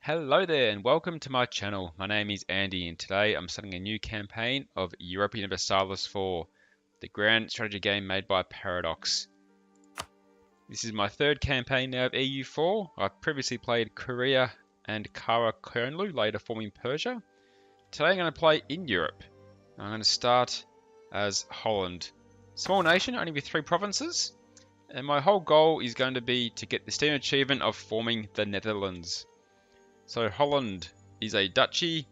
Hello there and welcome to my channel. My name is Andy and today I'm starting a new campaign of Europa Universalis 4, the grand strategy game made by Paradox. This is my third campaign now of EU4. I've previously played Korea and Karakoyunlu, later forming Persia. Today I'm going to play in Europe. I'm going to start as Holland. Small nation, only with 3 provinces. And my whole goal is going to be to get the STEAM achievement of forming the Netherlands. So Holland is a duchy,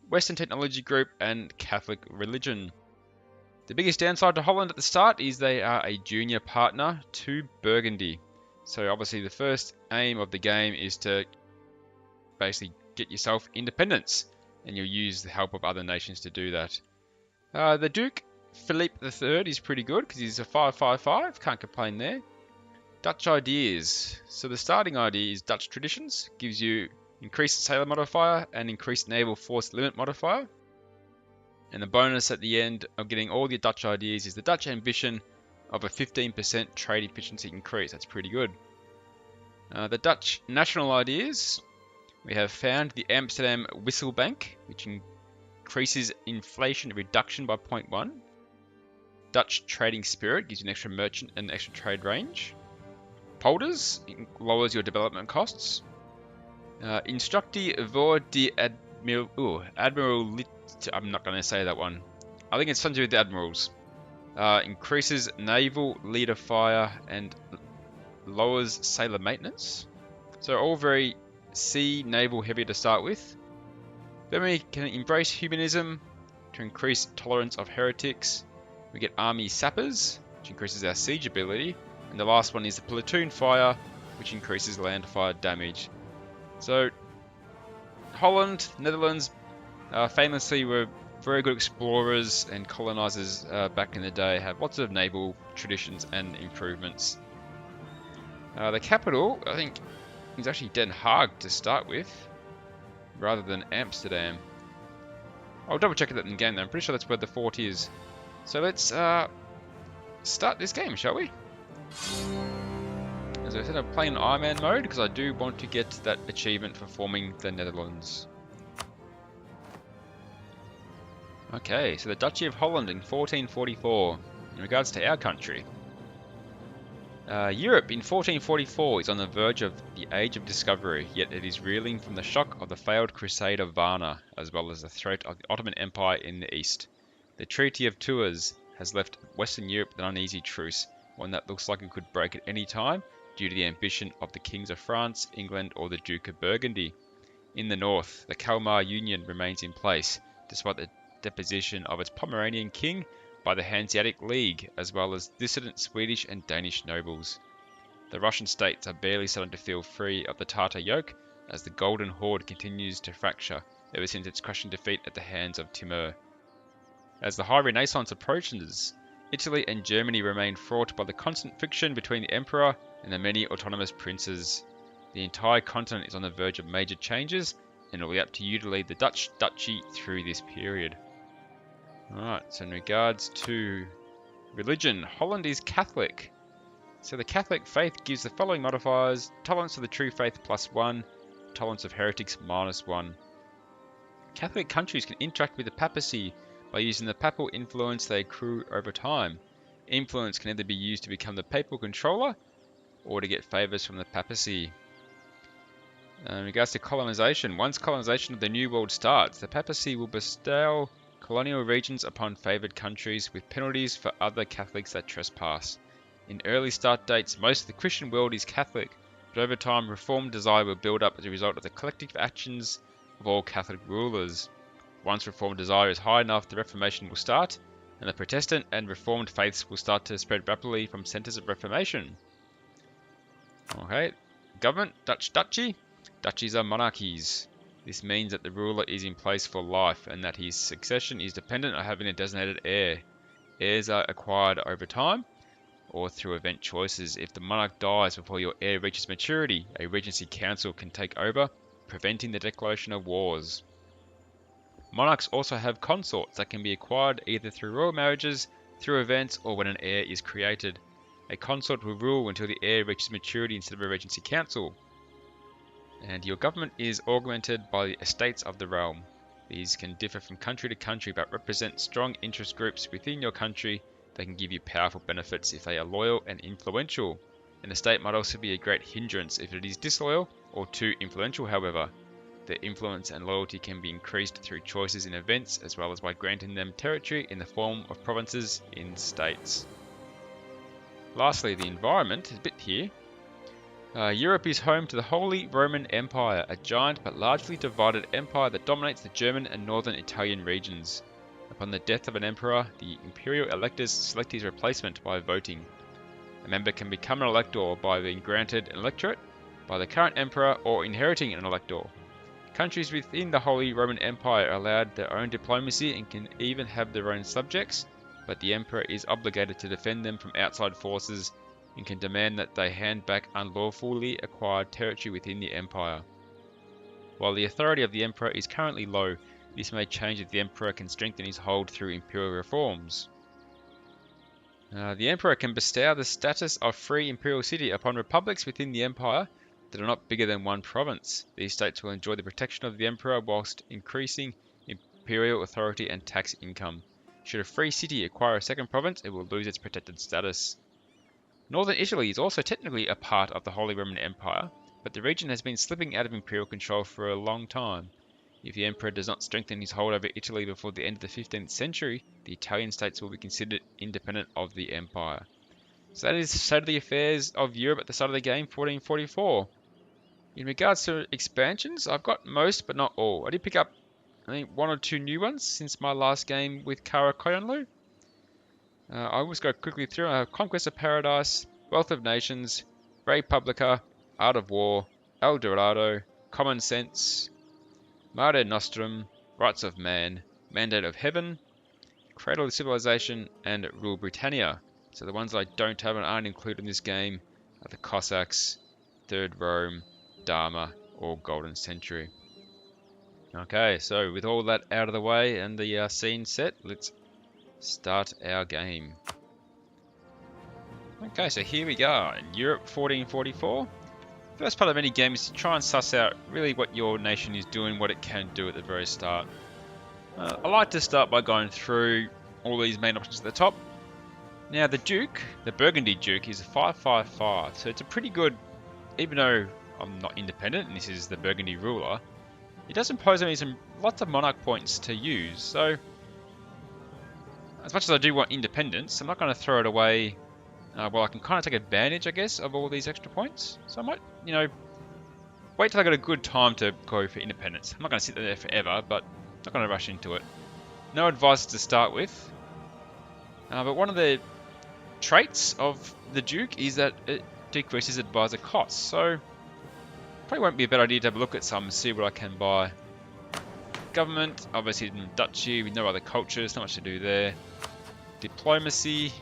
Western technology group, and Catholic religion. The biggest downside to Holland at the start is they are a junior partner to Burgundy. So obviously the first aim of the game is to basically get yourself independence, and you'll use the help of other nations to do that. The Duke, Philippe III, is pretty good because he's a 555, can't complain there. Dutch ideas. So the starting idea is Dutch traditions, gives you increased sailor modifier and increased naval force limit modifier. And the bonus at the end of getting all your Dutch ideas is the Dutch ambition of a 15% trade efficiency increase. That's pretty good. The Dutch national ideas. We have found the Amsterdam Whistle Bank, which increases inflation reduction by 0.1. Dutch trading spirit gives you an extra merchant and extra trade range. Polders lowers your development costs. Instructi voor de Admiral. I'm not going to say that one. I think it's something to do with the admirals. Increases naval leader fire and lowers sailor maintenance. So all very sea naval heavy to start with. Then we can embrace humanism to increase tolerance of heretics. We get army sappers, which increases our siege ability. And the last one is the platoon fire, which increases land fire damage. So, Holland, Netherlands, famously were very good explorers and colonizers back in the day, have lots of naval traditions and improvements. The capital, I think, is actually Den Haag to start with, rather than Amsterdam. I'll double check that in game though, I'm pretty sure that's where the fort is. So let's start this game, shall we? As I said, I'm playing in Ironman mode because I do want to get that achievement for forming the Netherlands. Okay, so the Duchy of Holland in 1444. In regards to our country, Europe in 1444 is on the verge of the Age of Discovery, yet it is reeling from the shock of the failed crusade of Varna, as well as the threat of the Ottoman Empire in the east. The Treaty of Tours has left Western Europe with an uneasy truce, one that looks like it could break at any time, due to the ambition of the kings of France, England, or the Duke of Burgundy. In the north, the Kalmar Union remains in place, despite the deposition of its Pomeranian king by the Hanseatic League, as well as dissident Swedish and Danish nobles. The Russian states are barely starting to feel free of the Tatar yoke, as the Golden Horde continues to fracture ever since its crushing defeat at the hands of Timur. As the High Renaissance approaches, Italy and Germany remain fraught by the constant friction between the Emperor and the many autonomous princes. The entire continent is on the verge of major changes, and it will be up to you to lead the Dutch duchy through this period. Alright, so in regards to religion, Holland is Catholic. So the Catholic faith gives the following modifiers: tolerance to the true faith +1, tolerance of heretics -1. Catholic countries can interact with the papacy by using the papal influence they accrue over time. Influence can either be used to become the papal controller or to get favours from the papacy. In regards to colonization, once colonization of the New World starts, the papacy will bestow colonial regions upon favoured countries with penalties for other Catholics that trespass. In early start dates, most of the Christian world is Catholic, but over time reform desire will build up as a result of the collective actions of all Catholic rulers. Once reform desire is high enough, the Reformation will start, and the Protestant and Reformed faiths will start to spread rapidly from centres of Reformation. Okay, government, Dutch duchy. Duchies are monarchies. This means that the ruler is in place for life and that his succession is dependent on having a designated heir. Heirs are acquired over time or through event choices. If the monarch dies before your heir reaches maturity, a regency council can take over, preventing the declaration of wars. Monarchs also have consorts that can be acquired either through royal marriages, through events, or when an heir is created. A consort will rule until the heir reaches maturity instead of a regency council. And your government is augmented by the estates of the realm. These can differ from country to country but represent strong interest groups within your country. They can give you powerful benefits if they are loyal and influential. An estate might also be a great hindrance if it is disloyal or too influential, however. Their influence and loyalty can be increased through choices in events as well as by granting them territory in the form of provinces in states. Lastly, the environment is a bit here. Europe is home to the Holy Roman Empire, a giant but largely divided empire that dominates the German and northern Italian regions. Upon the death of an emperor, the imperial electors select his replacement by voting. A member can become an elector by being granted an electorate by the current emperor or inheriting an elector. Countries within the Holy Roman Empire are allowed their own diplomacy and can even have their own subjects, but the emperor is obligated to defend them from outside forces and can demand that they hand back unlawfully acquired territory within the empire. While the authority of the emperor is currently low, this may change if the emperor can strengthen his hold through imperial reforms. The emperor can bestow the status of free imperial city upon republics within the empire that are not bigger than one province. These states will enjoy the protection of the emperor whilst increasing imperial authority and tax income. Should a free city acquire a second province, it will lose its protected status. Northern Italy is also technically a part of the Holy Roman Empire, but the region has been slipping out of imperial control for a long time. If the emperor does not strengthen his hold over Italy before the end of the 15th century, the Italian states will be considered independent of the empire. So that is the state of the affairs of Europe at the start of the game, 1444. In regards to expansions, I've got most but not all. I did pick up, I think, one or two new ones since my last game with Kara Koyonlu. I always go quickly through. I have Conquest of Paradise, Wealth of Nations, Republica, Art of War, El Dorado, Common Sense, Mare Nostrum, Rights of Man, Mandate of Heaven, Cradle of Civilization, and Rule Britannia. So the ones I don't have and aren't included in this game are the Cossacks, Third Rome, Dharma, or Golden Century. Okay, so with all that out of the way and the scene set, let's start our game. Okay, so here we go in Europe 1444. First part of any game is to try and suss out really what your nation is doing, what it can do at the very start. I like to start by going through all these main options at the top. Now the Duke, the Burgundy Duke, is a 555, so it's a pretty good, even though I'm not independent and this is the Burgundy ruler, it does impose on me lots of monarch points to use. So as much as I do want independence, I'm not going to throw it away. Well, I can kind of take advantage, I guess, of all these extra points. So I might, wait till I get a good time to go for independence. I'm not going to sit there forever, but I'm not going to rush into it. No advice to start with. But one of the traits of the Duke is that it decreases advisor costs. So probably won't be a bad idea to have a look at some and see what I can buy. Government, obviously in Duchy, with no other cultures, not much to do there. Diplomacy,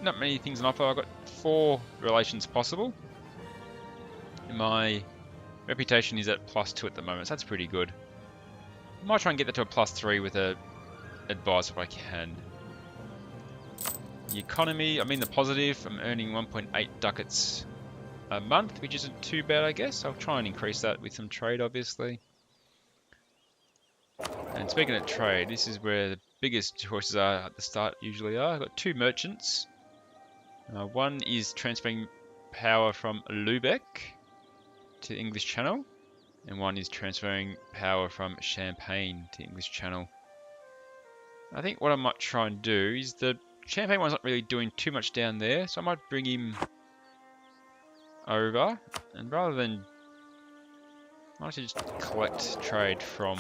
not many things on offer. I've got 4 relations possible. My reputation is at +2 at the moment, so that's pretty good. I might try and get that to a +3 with a advisor if I can. The economy, I'm in the positive. I'm earning 1.8 ducats a month, which isn't too bad, I guess. I'll try and increase that with some trade, obviously. And speaking of trade, this is where the biggest choices are at the start usually are. I've got 2 merchants. One is transferring power from Lübeck to the English Channel, and one is transferring power from Champagne to English Channel. I think what I might try and do is the Champagne one's not really doing too much down there, so I might bring him over, and rather than, I might just collect trade from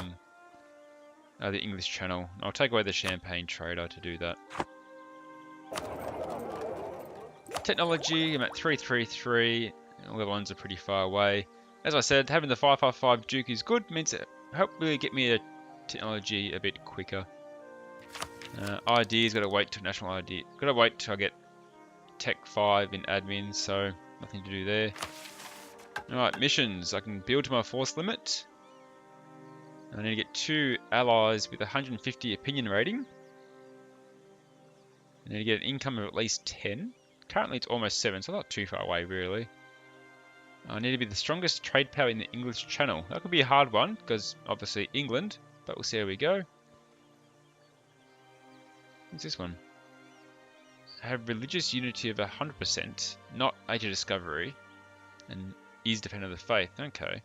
the English Channel. I'll take away the Champagne trader to do that. Technology, I'm at 333. All the ones are pretty far away. As I said, having the 555 Duke is good. Means it help really get me a technology a bit quicker. ID's got to wait till national ID. Got to wait till I get Tech 5 in admin. So nothing to do there. All right, missions. I can build to my force limit. I need to get 2 allies with 150 opinion rating. I need to get an income of at least 10. Currently it's almost 7, so not too far away really. I need to be the strongest trade power in the English Channel. That could be a hard one, because obviously England, but we'll see how we go. What's this one? Have religious unity of 100%, not age of discovery, and is defender of the faith. Okay.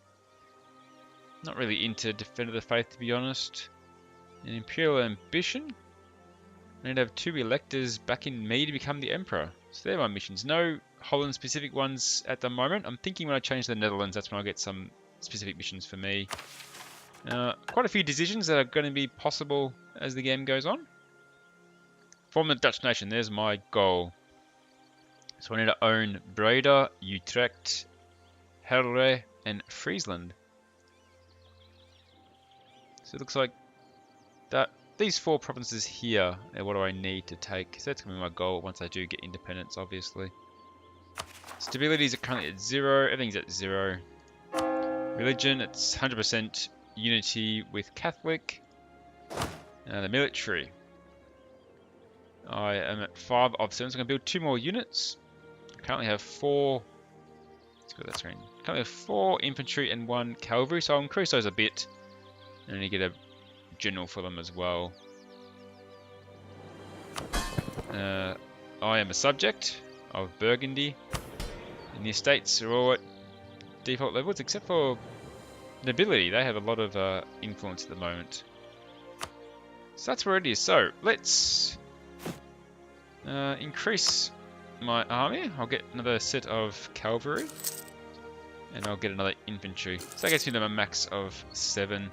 Not really into defender of the faith, to be honest. An imperial ambition? I need to have 2 electors backing me to become the emperor. So they're my missions. No Holland specific ones at the moment. I'm thinking when I change the Netherlands, that's when I'll get some specific missions for me. Quite a few decisions that are going to be possible as the game goes on. Form the Dutch nation, there's my goal. So I need to own Breda, Utrecht, Herre, and Friesland. So it looks like that these 4 provinces here are what do I need to take. So that's going to be my goal once I do get independence, obviously. Stability is currently at 0, everything's at 0. Religion, it's 100% unity with Catholic. The military. I am at 5 of 7, so I'm going to build 2 more units. I currently have 4... Let's go to that screen. I currently have 4 infantry and 1 cavalry, so I'll increase those a bit. And then you get a general for them as well. I am a subject of Burgundy. And the estates are all at default levels, except for nobility. They have a lot of influence at the moment. So that's where it is. So let's increase my army. I'll get another set of cavalry. And I'll get another infantry. So that gets me to a max of 7.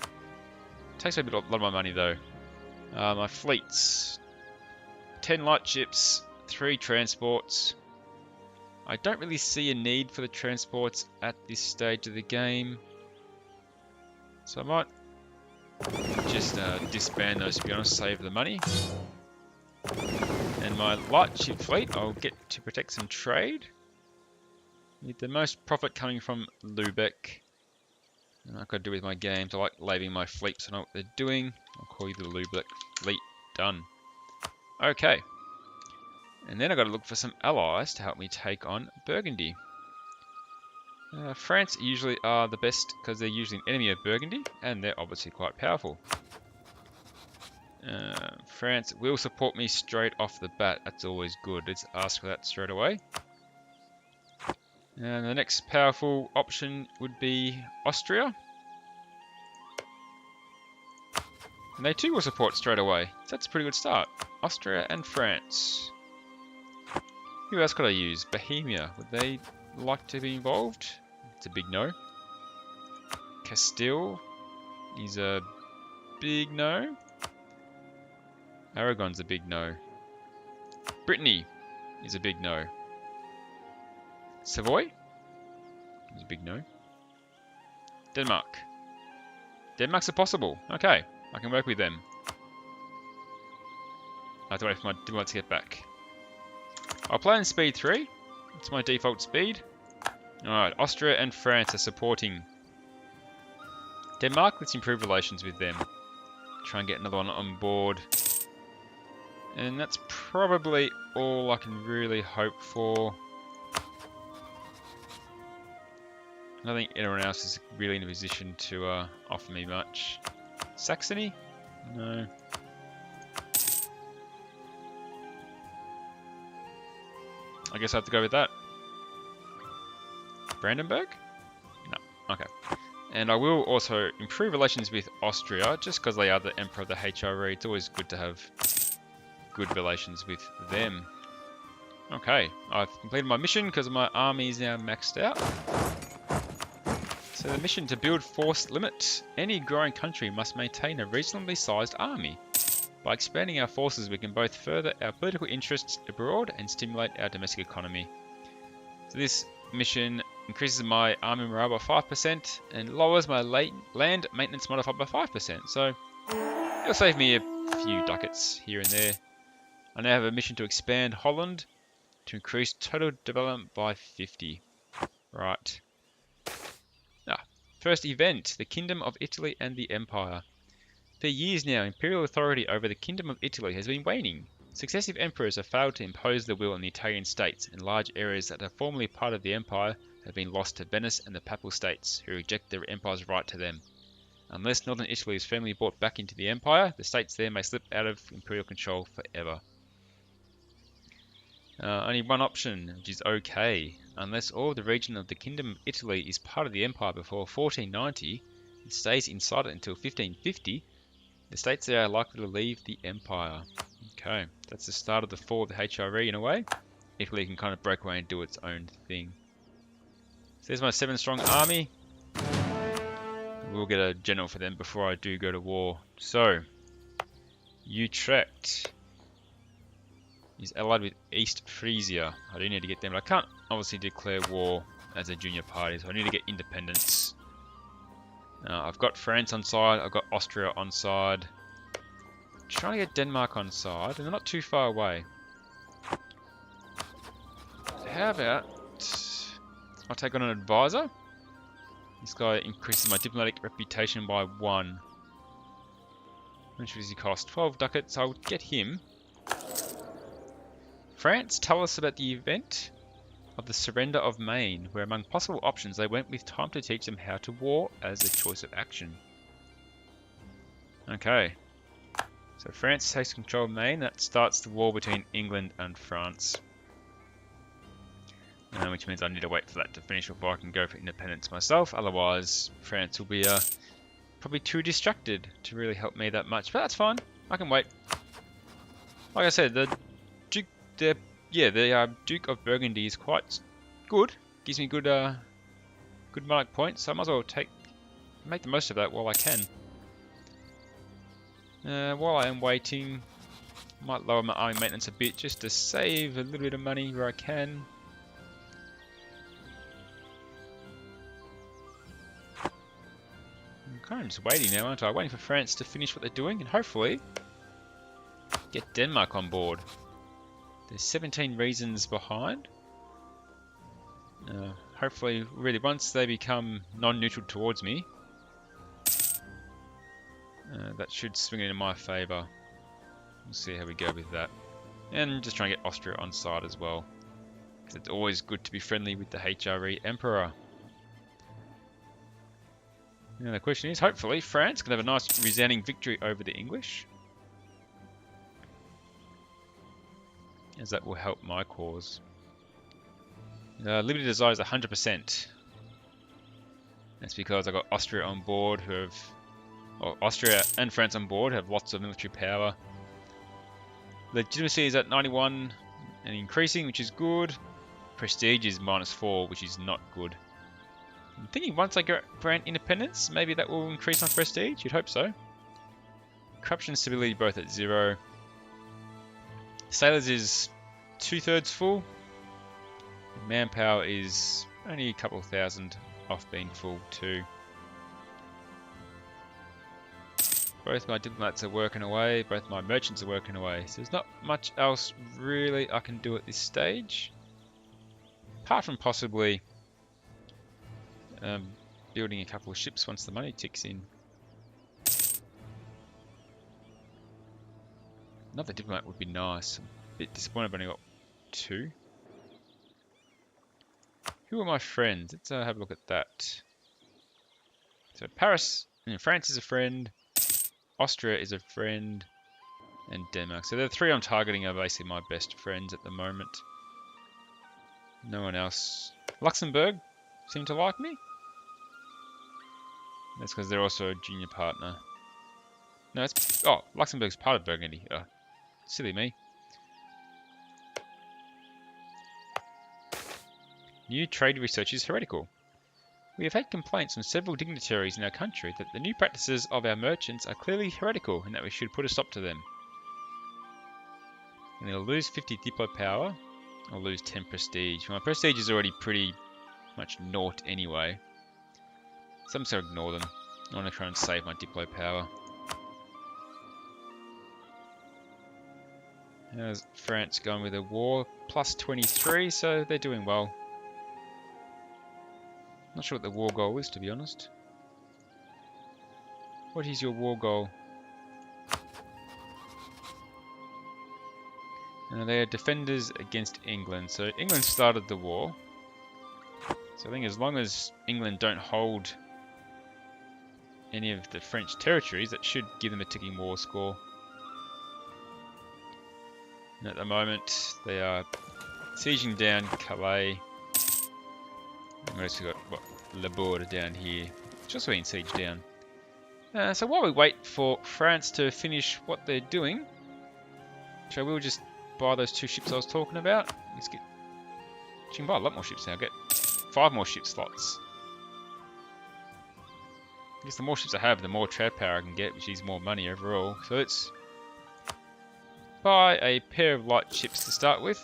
Takes a lot of my money though. My fleets. 10 light ships, 3 transports. I don't really see a need for the transports at this stage of the game. So I might just disband those, to be honest, save the money. And my light ship fleet, I'll get to protect some trade. Need the most profit coming from Lubeck. And I've got to do with my games. I like labeling my fleet so I know what they're doing. I'll call you the Lubeck fleet. Done. Okay. And then I've got to look for some allies to help me take on Burgundy. France usually are the best because they're usually an enemy of Burgundy, and they're obviously quite powerful. France will support me straight off the bat. That's always good. Let's ask for that straight away. And the next powerful option would be Austria. And they too will support straight away. So that's a pretty good start. Austria and France. Who else could I use? Bohemia. Would they like to be involved? It's a big no. Castile is a big no. Aragon's a big no. Brittany is a big no. Savoy is a big no. Denmark. Denmark's a possible. Okay, I can work with them. I have to wait for my diplomat to get back. I'll play in speed 3. It's my default speed. Alright, Austria and France are supporting Denmark. Let's improve relations with them. Try and get another one on board. And that's probably all I can really hope for. I don't think anyone else is really in a position to offer me much. Saxony? No. I guess I have to go with that. Brandenburg? No. Okay. And I will also improve relations with Austria, just because they are the Emperor of the HRE. It's always good to have good relations with them. Okay, I've completed my mission because my army is now maxed out. So the mission to build force limit. Any growing country must maintain a reasonably sized army. By expanding our forces, we can both further our political interests abroad and stimulate our domestic economy. So this mission increases my army morale by 5% and lowers my land maintenance modifier by 5%. So it'll save me a few ducats here and there. I now have a mission to expand Holland to increase total development by 50. Right. First event, the Kingdom of Italy and the Empire. For years now, imperial authority over the Kingdom of Italy has been waning. Successive emperors have failed to impose their will on the Italian states, and large areas that are formerly part of the empire have been lost to Venice and the Papal States, who reject their empire's right to them. Unless northern Italy is firmly brought back into the empire, the states there may slip out of imperial control forever. Only one option, which is okay. Unless all of the region of the Kingdom of Italy is part of the empire before 1490 and stays inside it until 1550, the states there are likely to leave the empire. Okay, that's the start of the fall of the HRE in a way. Italy can kind of break away and do its own thing. So there's my 7-strong army. We'll get a general for them before I do go to war. So, Utrecht is allied with East Frisia. I do need to get them, but I can't obviously declare war as a junior party, so I need to get independence. I've got France on side, I've got Austria on side. Trying to get Denmark on side, and they're not too far away. How about I'll take on an advisor? This guy increases my diplomatic reputation by 1. How much does he cost? 12 ducats. I'll get him. France, tell us about the event of the surrender of Maine, where among possible options they went with time to teach them how to war as a choice of action. Okay. So France takes control of Maine. That starts the war between England and France. Which means I need to wait for that to finish before I can go for independence myself. Otherwise, France will be probably too distracted to really help me that much. But that's fine. I can wait. Like I said, the Duke of Burgundy is quite good. Gives me good monarch points. So I might as well make the most of that while I can. While I am waiting, I might lower my army maintenance a bit just to save a little bit of money where I can. I'm kind of just waiting now, aren't I? Waiting for France to finish what they're doing and hopefully get Denmark on board. There's 17 reasons behind. Hopefully, really, once they become non-neutral towards me, that should swing it in my favour. We'll see how we go with that. And just trying to get Austria on side as well. Because it's always good to be friendly with the HRE Emperor. Now the question is, hopefully France can have a nice resounding victory over the English. As that will help my cause. Liberty Desire is 100%. That's because I got Austria on board who have... Well, Austria and France on board have lots of military power. Legitimacy is at 91 and increasing, which is good. Prestige is -4, which is not good. I'm thinking once I grant independence, maybe that will increase my prestige. You'd hope so. Corruption and stability both at 0. Sailors is 2/3 full. Manpower is only a couple thousand off being full too. Both my diplomats are working away, both my merchants are working away, so there's not much else really I can do at this stage. Apart from possibly building a couple of ships once the money ticks in. Another diplomat would be nice. I'm a bit disappointed I've only got 2. Who are my friends? Let's have a look at that. So Paris, France is a friend. Austria is a friend, and Denmark. So the 3 I'm targeting are basically my best friends at the moment. No one else. Luxembourg seem to like me. That's because they're also a junior partner. No, it's... Oh, Luxembourg's part of Burgundy. Silly me. New trade research is heretical. We have had complaints from several dignitaries in our country that the new practices of our merchants are clearly heretical and that we should put a stop to them. I'm going to lose 50 diplo power. I'll lose 10 prestige. My prestige is already pretty much naught anyway. So I'm just going to ignore them. I want to try and save my diplo power. How's France going with a war? Plus 23, so they're doing well. Not sure what the war goal is, to be honest. What is your war goal? They are defenders against England. So England started the war. So I think as long as England don't hold any of the French territories, that should give them a ticking war score. And at the moment, they are sieging down Calais. And we've also got Le Bourg down here, just being sieged down. So while we wait for France to finish what they're doing, so we'll just buy those 2 ships I was talking about. Let's get. You can buy a lot more ships now. Get 5 more ship slots. I guess the more ships I have, the more trade power I can get, which is more money overall. So let's buy a pair of light ships to start with.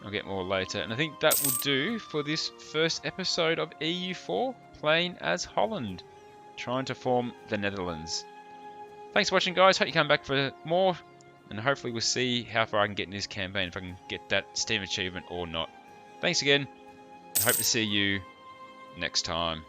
I'll get more later. And I think that will do for this first episode of EU4, playing as Holland, trying to form the Netherlands. Thanks for watching, guys. Hope you come back for more. And hopefully we'll see how far I can get in this campaign, if I can get that Steam achievement or not. Thanks again. I hope to see you next time.